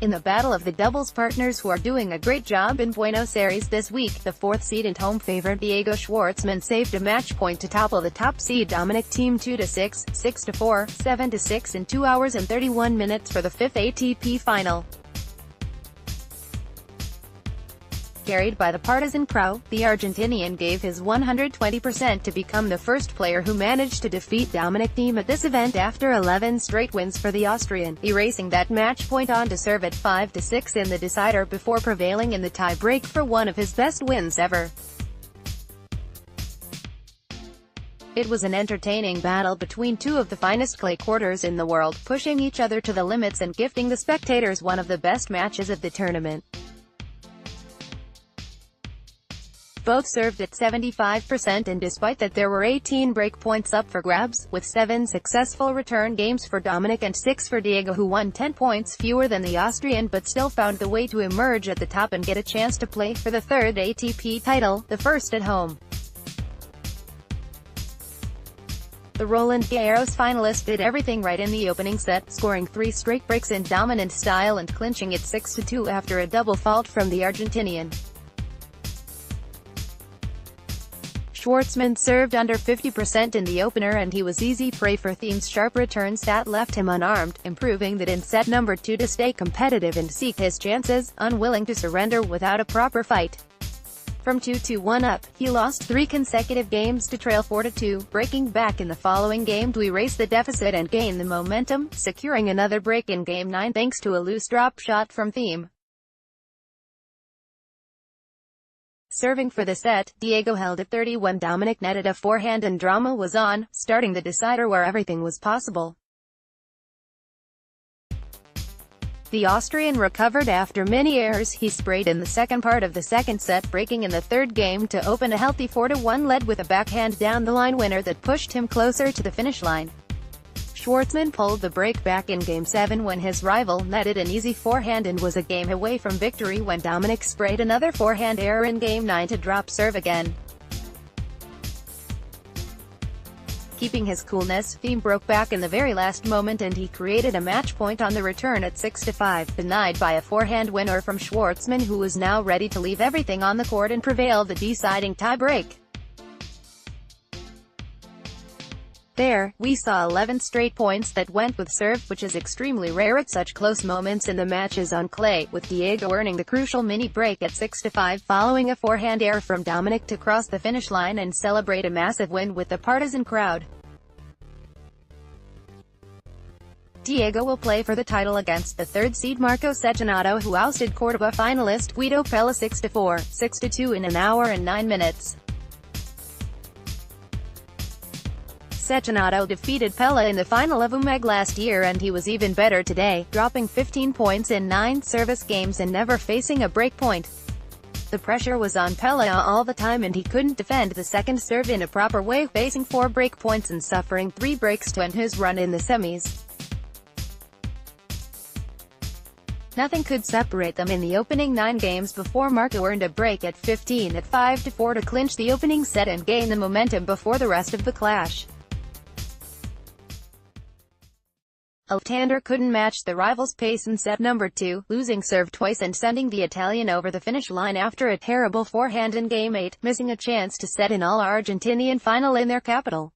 In the battle of the doubles partners who are doing a great job in Buenos Aires this week, the fourth seed and home favorite Diego Schwartzman saved a match point to topple the top seed Dominic Thiem 2-6, 6-4, 7-6 in 2 hours and 31 minutes for the fifth ATP final. Carried by the partisan crowd, the Argentinian gave his 120% to become the first player who managed to defeat Dominic Thiem at this event after 11 straight wins for the Austrian, erasing that match point on to serve at 5-6 in the decider before prevailing in the tie-break for one of his best wins ever. It was an entertaining battle between two of the finest clay courters in the world, pushing each other to the limits and gifting the spectators one of the best matches of the tournament. Both served at 75%, and despite that there were 18 break points up for grabs, with 7 successful return games for Dominic and 6 for Diego, who won 10 points fewer than the Austrian but still found the way to emerge at the top and get a chance to play for the third ATP title, the first at home. The Roland Garros finalist did everything right in the opening set, scoring 3 straight breaks in dominant style and clinching it 6-2 after a double fault from the Argentinian. Schwartzman served under 50% in the opener, and he was easy prey for Thiem's sharp returns that left him unarmed, improving that in set number 2 to stay competitive and seek his chances, unwilling to surrender without a proper fight. From 2-1 up, he lost 3 consecutive games to trail 4-2, breaking back in the following game to erase the deficit and gain the momentum, securing another break in Game 9 thanks to a loose drop shot from Thiem. Serving for the set, Diego held at 30 when Dominic netted a forehand and drama was on, starting the decider where everything was possible. The Austrian recovered after many errors he sprayed in the second part of the second set, breaking in the third game to open a healthy 4-1 lead with a backhand down-the-line winner that pushed him closer to the finish line. Schwartzman pulled the break back in Game 7 when his rival netted an easy forehand and was a game away from victory when Dominic sprayed another forehand error in Game 9 to drop serve again. Keeping his coolness, Thiem broke back in the very last moment and he created a match point on the return at 6-5, denied by a forehand winner from Schwartzman, who was now ready to leave everything on the court and prevail the deciding tie-break. There, we saw 11 straight points that went with serve, which is extremely rare at such close moments in the matches on clay, with Diego earning the crucial mini-break at 6-5 following a forehand error from Dominic to cross the finish line and celebrate a massive win with the partisan crowd. Diego will play for the title against the third seed Marco Cecchinato, who ousted Cordoba finalist Guido Pella 6-4, 6-2 in an hour and 9 minutes. Cecchinato defeated Pella in the final of UMEG last year, and he was even better today, dropping 15 points in 9 service games and never facing a break point. The pressure was on Pella all the time and he couldn't defend the second serve in a proper way, facing 4 break points and suffering 3 breaks to end his run in the semis. Nothing could separate them in the opening 9 games before Marco earned a break at 15 at 5-4 to clinch the opening set and gain the momentum before the rest of the clash. A left-hander couldn't match the rival's pace in set number 2, losing serve twice and sending the Italian over the finish line after a terrible forehand in Game 8, missing a chance to set an all-Argentinian final in their capital.